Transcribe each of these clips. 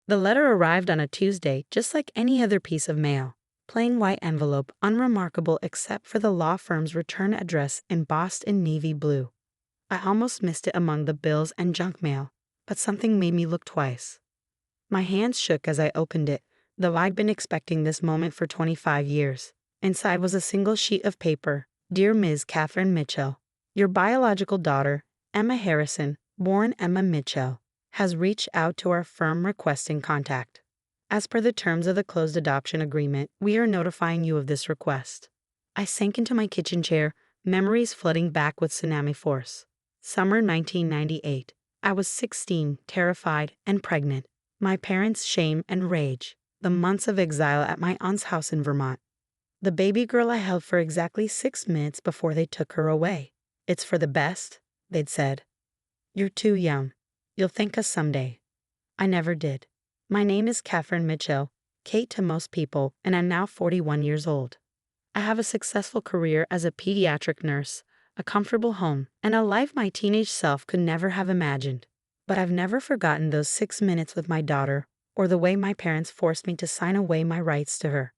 The letter arrived on a Tuesday, just like any other piece of mail. Plain white envelope, unremarkable except for the law firm's return address embossed in navy blue. I almost missed it among the bills and junk mail, but something made me look twice. My hands shook as I opened it, though I'd been expecting this moment for 25 years. Inside was a single sheet of paper. Dear Ms. Katherine Mitchell, your biological daughter, Emma Harrison, born Emma Mitchell, has reached out to our firm requesting contact. As per the terms of the closed adoption agreement, we are notifying you of this request. I sank into my kitchen chair, memories flooding back with tsunami force. Summer 1998. I was 16, terrified, and pregnant. My parents' shame and rage. The months of exile at my aunt's house in Vermont. The baby girl I held for exactly 6 minutes before they took her away. It's for the best, they'd said. You're too young. You'll thank us someday. I never did. My name is Katherine Mitchell, Kate to most people, and I'm now 41 years old. I have a successful career as a pediatric nurse, a comfortable home, and a life my teenage self could never have imagined. But I've never forgotten those 6 minutes with my daughter, or the way my parents forced me to sign away my rights to her.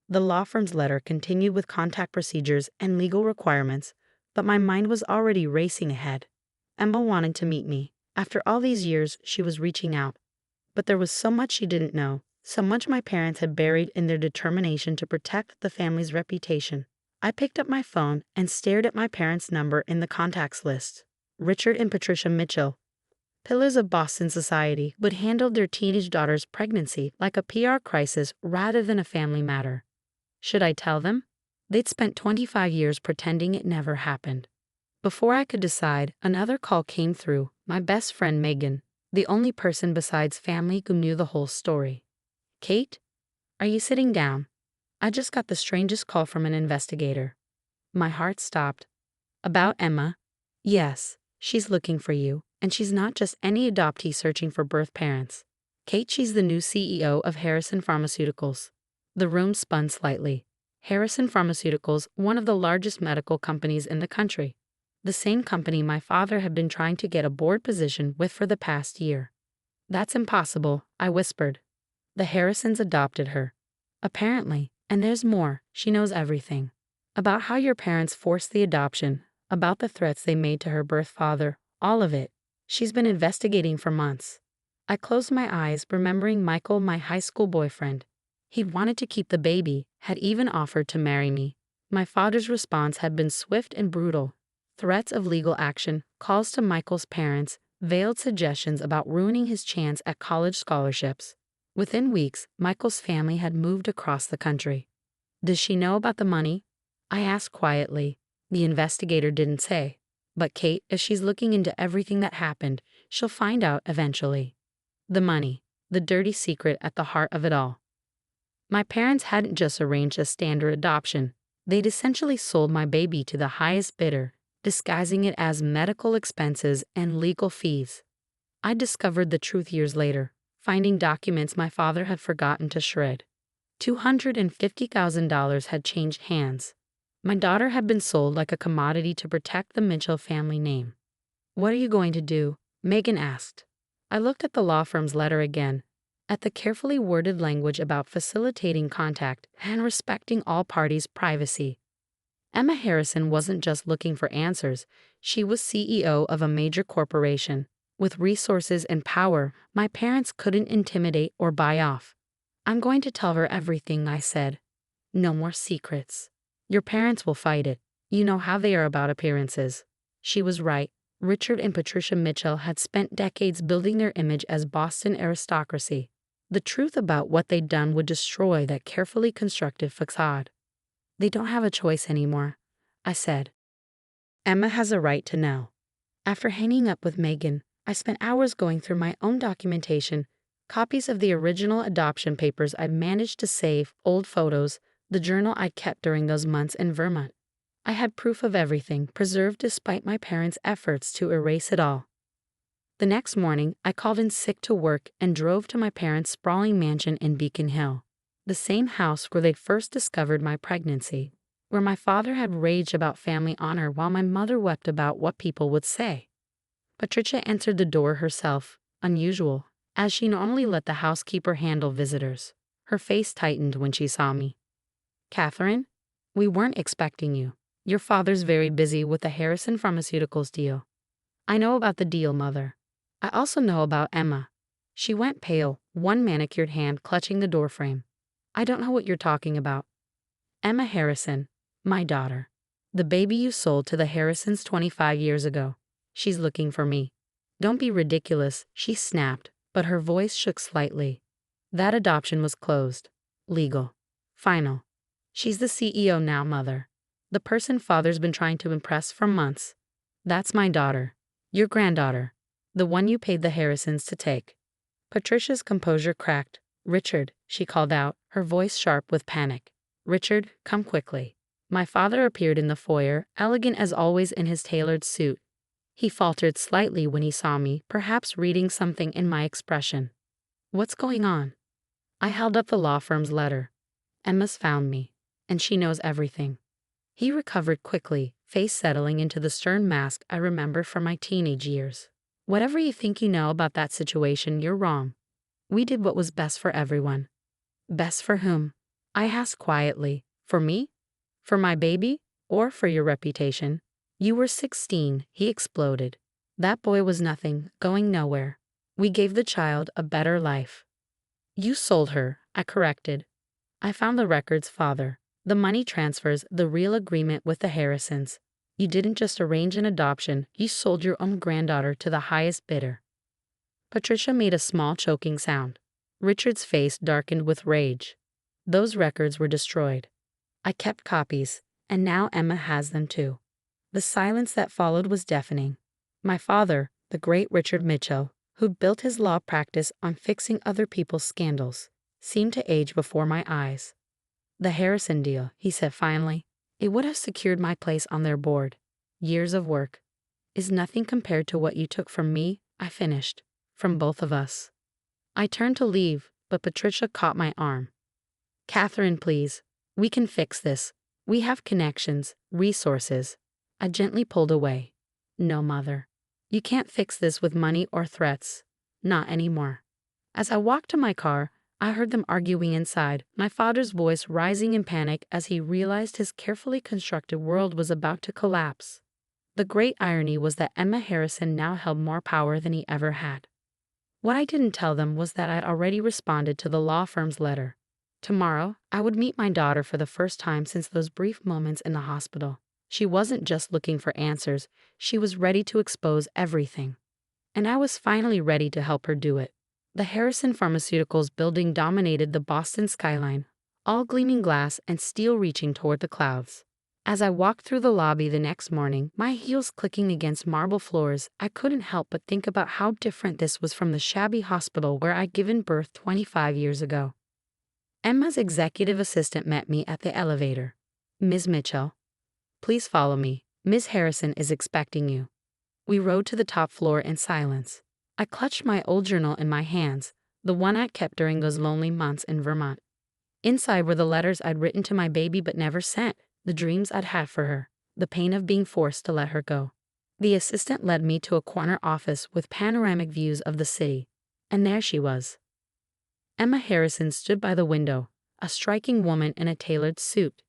The law firm's letter continued with contact procedures and legal requirements, but my mind was already racing ahead. Emma wanted to meet me. After all these years, she was reaching out. But there was so much she didn't know, so much my parents had buried in their determination to protect the family's reputation. I picked up my phone and stared at my parents' number in the contacts list. Richard and Patricia Mitchell, pillars of Boston society, but handled their teenage daughter's pregnancy like a PR crisis rather than a family matter. Should I tell them? They'd spent 25 years pretending it never happened. Before I could decide, another call came through, my best friend Megan, the only person besides family who knew the whole story. Kate? Are you sitting down? I just got the strangest call from an investigator. My heart stopped. About Emma? Yes, she's looking for you, and she's not just any adoptee searching for birth parents. Kate, she's the new CEO of Harrison Pharmaceuticals. The room spun slightly. Harrison Pharmaceuticals, one of the largest medical companies in the country. The same company my father had been trying to get a board position with for the past year. That's impossible, I whispered. The Harrisons adopted her. Apparently, and there's more, she knows everything. About how your parents forced the adoption, about the threats they made to her birth father, all of it. She's been investigating for months. I closed my eyes, remembering Michael, my high school boyfriend. He'd wanted to keep the baby, had even offered to marry me. My father's response had been swift and brutal. Threats of legal action, calls to Michael's parents, veiled suggestions about ruining his chance at college scholarships. Within weeks, Michael's family had moved across the country. Does she know about the money? I asked quietly. The investigator didn't say. But Kate, if she's looking into everything that happened, she'll find out eventually. The money, the dirty secret at the heart of it all. My parents hadn't just arranged a standard adoption. They'd essentially sold my baby to the highest bidder, disguising it as medical expenses and legal fees. I discovered the truth years later, finding documents my father had forgotten to shred. $250,000 had changed hands. My daughter had been sold like a commodity to protect the Mitchell family name. What are you going to do? Megan asked. I looked at the law firm's letter again, at the carefully worded language about facilitating contact and respecting all parties' privacy. Emma Harrison wasn't just looking for answers, she was CEO of a major corporation. With resources and power, my parents couldn't intimidate or buy off. I'm going to tell her everything, I said. No more secrets. Your parents will fight it. You know how they are about appearances. She was right. Richard and Patricia Mitchell had spent decades building their image as Boston aristocracy. The truth about what they'd done would destroy that carefully constructed facade. They don't have a choice anymore, I said. Emma has a right to know. After hanging up with Megan, I spent hours going through my own documentation, copies of the original adoption papers I'd managed to save, old photos, the journal I kept during those months in Vermont. I had proof of everything, preserved despite my parents' efforts to erase it all. The next morning, I called in sick to work and drove to my parents' sprawling mansion in Beacon Hill, the same house where they'd first discovered my pregnancy, where my father had raged about family honor while my mother wept about what people would say. Patricia answered the door herself, unusual. as she normally let the housekeeper handle visitors. Her face tightened when she saw me. Katherine, we weren't expecting you. Your father's very busy with the Harrison Pharmaceuticals deal. I know about the deal, Mother. I also know about Emma. She went pale, one manicured hand clutching the doorframe. I don't know what you're talking about. Emma Harrison, my daughter. The baby you sold to the Harrisons 25 years ago. She's looking for me. Don't be ridiculous, she snapped, but her voice shook slightly. That adoption was closed. Legal. Final. She's the CEO now, Mother. The person Father's been trying to impress for months. That's my daughter. Your granddaughter. The one you paid the Harrisons to take. Patricia's composure cracked. Richard, she called out, her voice sharp with panic. Richard, come quickly. My father appeared in the foyer, elegant as always in his tailored suit. He faltered slightly when he saw me, perhaps reading something in my expression. What's going on? I held up the law firm's letter. Emma's found me, and she knows everything. He recovered quickly, face settling into the stern mask I remember from my teenage years. Whatever you think you know about that situation, you're wrong. We did what was best for everyone. Best for whom? I asked quietly. For me? For my baby? Or for your reputation? You were 16, he exploded. That boy was nothing, going nowhere. We gave the child a better life. You sold her, I corrected. I found the records, Father. The money transfers, the real agreement with the Harrisons. You didn't just arrange an adoption, you sold your own granddaughter to the highest bidder. Patricia made a small choking sound. Richard's face darkened with rage. Those records were destroyed. I kept copies, and now Emma has them too. The silence that followed was deafening. My father, the great Richard Mitchell, who built his law practice on fixing other people's scandals, seemed to age before my eyes. The Harrison deal, he said finally, it would have secured my place on their board. Years of work. Is nothing compared to what you took from me, I finished. From both of us. I turned to leave, but Patricia caught my arm. Katherine, please. We can fix this. We have connections, resources. I gently pulled away. No, Mother. You can't fix this with money or threats. Not anymore. As I walked to my car, I heard them arguing inside, my father's voice rising in panic as he realized his carefully constructed world was about to collapse. The great irony was that Emma Harrison now held more power than he ever had. What I didn't tell them was that I'd already responded to the law firm's letter. Tomorrow, I would meet my daughter for the first time since those brief moments in the hospital. She wasn't just looking for answers, she was ready to expose everything. And I was finally ready to help her do it. The Harrison Pharmaceuticals building dominated the Boston skyline, all gleaming glass and steel reaching toward the clouds. As I walked through the lobby the next morning, my heels clicking against marble floors, I couldn't help but think about how different this was from the shabby hospital where I'd given birth 25 years ago. Emma's executive assistant met me at the elevator. Ms. Mitchell. Please follow me. Ms. Harrison is expecting you. We rode to the top floor in silence. I clutched my old journal in my hands, the one I'd kept during those lonely months in Vermont. Inside were the letters I'd written to my baby but never sent, the dreams I'd had for her, the pain of being forced to let her go. The assistant led me to a corner office with panoramic views of the city, and there she was. Emma Harrison stood by the window, a striking woman in a tailored suit.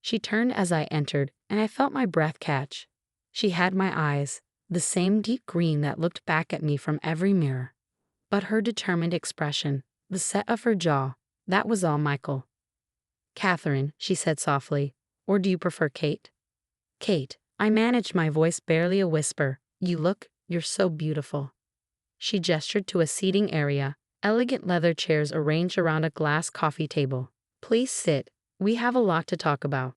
She turned as I entered, and I felt my breath catch. She had my eyes, the same deep green that looked back at me from every mirror. But her determined expression, the set of her jaw, that was all Michael. Katherine, she said softly, or do you prefer Kate? Kate, I managed, my voice barely a whisper. You're so beautiful. She gestured to a seating area, elegant leather chairs arranged around a glass coffee table. Please sit, we have a lot to talk about.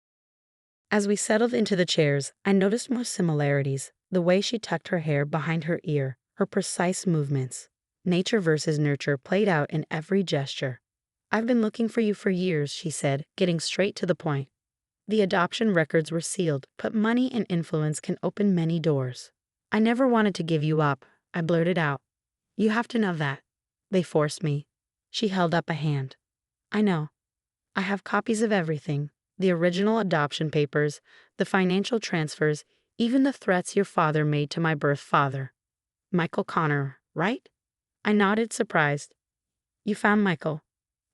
As we settled into the chairs, I noticed more similarities, the way she tucked her hair behind her ear, her precise movements. Nature versus nurture played out in every gesture. I've been looking for you for years, she said, getting straight to the point. The adoption records were sealed, but money and influence can open many doors. I never wanted to give you up, I blurted out. You have to know that. They forced me. She held up a hand. I know. I have copies of everything. The original adoption papers, the financial transfers, even the threats your father made to my birth father. Michael Connor, right? I nodded, surprised. You found Michael?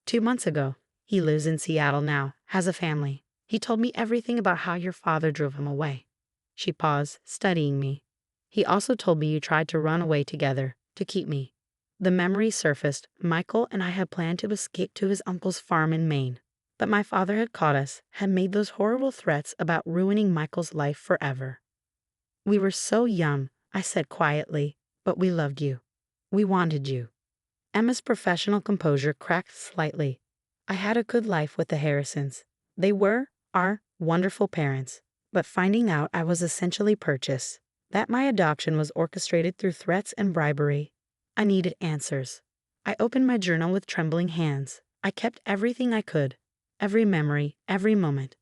2 months ago. He lives in Seattle now, has a family. He told me everything about how your father drove him away. She paused, studying me. He also told me you tried to run away together, to keep me. The memory surfaced. Michael and I had planned to escape to his uncle's farm in Maine. But my father had caught us, had made those horrible threats about ruining Michael's life forever. We were so young, I said quietly, but we loved you. We wanted you. Emma's professional composure cracked slightly. I had a good life with the Harrisons. They were our wonderful parents. But finding out I was essentially purchased, that my adoption was orchestrated through threats and bribery, I needed answers. I opened my journal with trembling hands. I kept everything I could, every memory, every moment.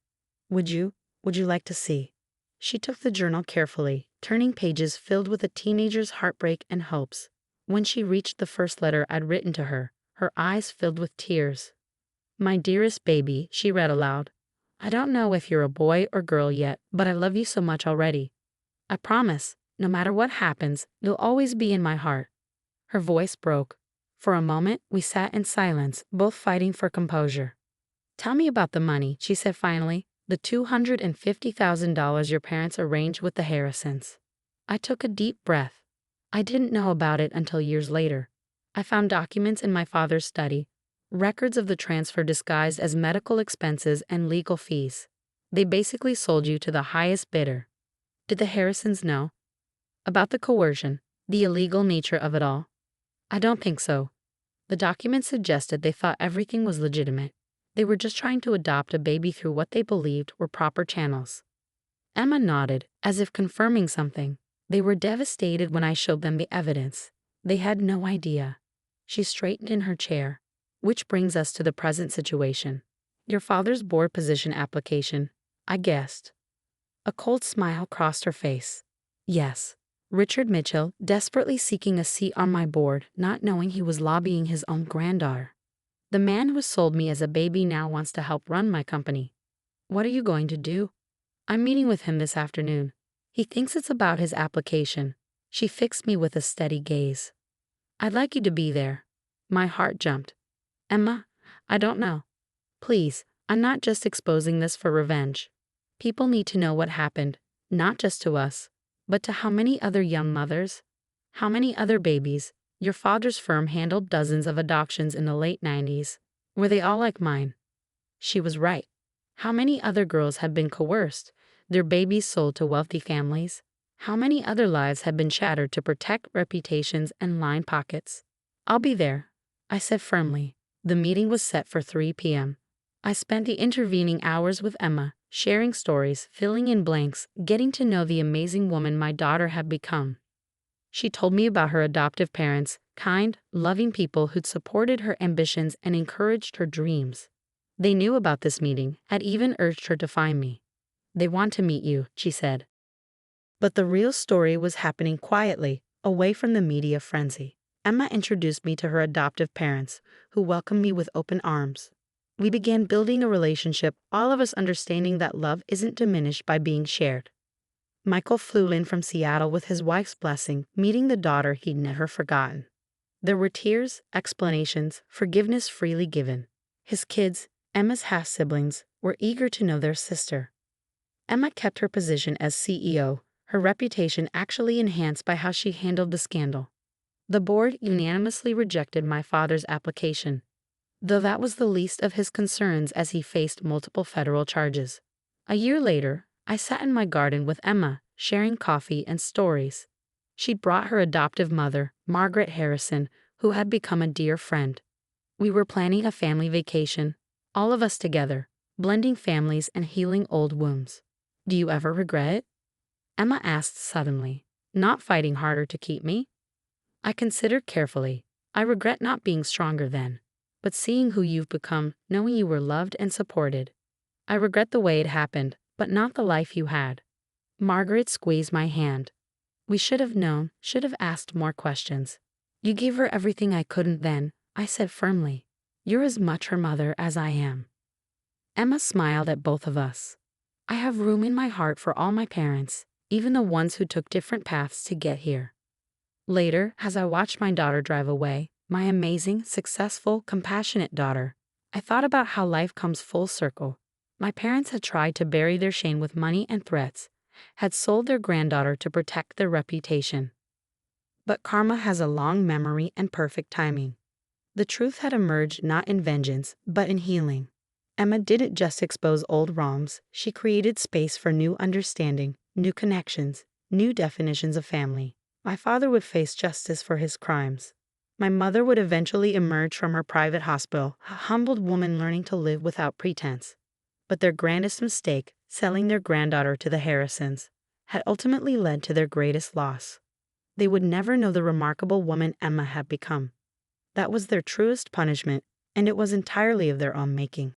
Would you like to see? She took the journal carefully, turning pages filled with a teenager's heartbreak and hopes. When she reached the first letter I'd written to her, her eyes filled with tears. My dearest baby, she read aloud. I don't know if you're a boy or girl yet, but I love you so much already. I promise, no matter what happens, you'll always be in my heart. Her voice broke. For a moment, we sat in silence, both fighting for composure. Tell me about the money, she said finally. The $250,000 your parents arranged with the Harrisons. I took a deep breath. I didn't know about it until years later. I found documents in my father's study, records of the transfer disguised as medical expenses and legal fees. They basically sold you to the highest bidder. Did the Harrisons know about the coercion, the illegal nature of it all? I don't think so. The documents suggested they thought everything was legitimate. They were just trying to adopt a baby through what they believed were proper channels. Emma nodded, as if confirming something. They were devastated when I showed them the evidence. They had no idea. She straightened in her chair. Which brings us to the present situation. Your father's board position application, I guessed. A cold smile crossed her face. Yes. Richard Mitchell, desperately seeking a seat on my board, not knowing he was lobbying his own granddaughter. The man who sold me as a baby now wants to help run my company. What are you going to do? I'm meeting with him this afternoon. He thinks it's about his application. She fixed me with a steady gaze. I'd like you to be there. My heart jumped. Emma, I don't know. Please, I'm not just exposing this for revenge. People need to know what happened, not just to us, but to how many other young mothers, how many other babies. Your father's firm handled dozens of adoptions in the late 90s. Were they all like mine? She was right. How many other girls had been coerced, their babies sold to wealthy families? How many other lives had been shattered to protect reputations and line pockets? I'll be there, I said firmly. The meeting was set for 3 p.m. I spent the intervening hours with Emma, sharing stories, filling in blanks, getting to know the amazing woman my daughter had become. She told me about her adoptive parents, kind, loving people who'd supported her ambitions and encouraged her dreams. They knew about this meeting, had even urged her to find me. They want to meet you, she said. But the real story was happening quietly, away from the media frenzy. Emma introduced me to her adoptive parents, who welcomed me with open arms. We began building a relationship, all of us understanding that love isn't diminished by being shared. Michael flew in from Seattle with his wife's blessing, meeting the daughter he'd never forgotten. There were tears, explanations, forgiveness freely given. His kids, Emma's half-siblings, were eager to know their sister. Emma kept her position as CEO, her reputation actually enhanced by how she handled the scandal. The board unanimously rejected my father's application, though that was the least of his concerns as he faced multiple federal charges. A year later, I sat in my garden with Emma, sharing coffee and stories. She'd brought her adoptive mother, Margaret Harrison, who had become a dear friend. We were planning a family vacation, all of us together, blending families and healing old wounds. Do you ever regret it? Emma asked suddenly, not fighting harder to keep me. I considered carefully. I regret not being stronger then, but seeing who you've become, knowing you were loved and supported. I regret the way it happened, but not the life you had. Margaret squeezed my hand. We should have known, should have asked more questions. You gave her everything I couldn't then, I said firmly. You're as much her mother as I am. Emma smiled at both of us. I have room in my heart for all my parents, even the ones who took different paths to get here. Later, as I watched my daughter drive away, my amazing, successful, compassionate daughter, I thought about how life comes full circle. My parents had tried to bury their shame with money and threats, had sold their granddaughter to protect their reputation. But karma has a long memory and perfect timing. The truth had emerged not in vengeance, but in healing. Emma didn't just expose old wrongs, she created space for new understanding, new connections, new definitions of family. My father would face justice for his crimes. My mother would eventually emerge from her private hospital, a humbled woman learning to live without pretense. But their grandest mistake, selling their granddaughter to the Harrisons, had ultimately led to their greatest loss. They would never know the remarkable woman Emma had become. That was their truest punishment, and it was entirely of their own making.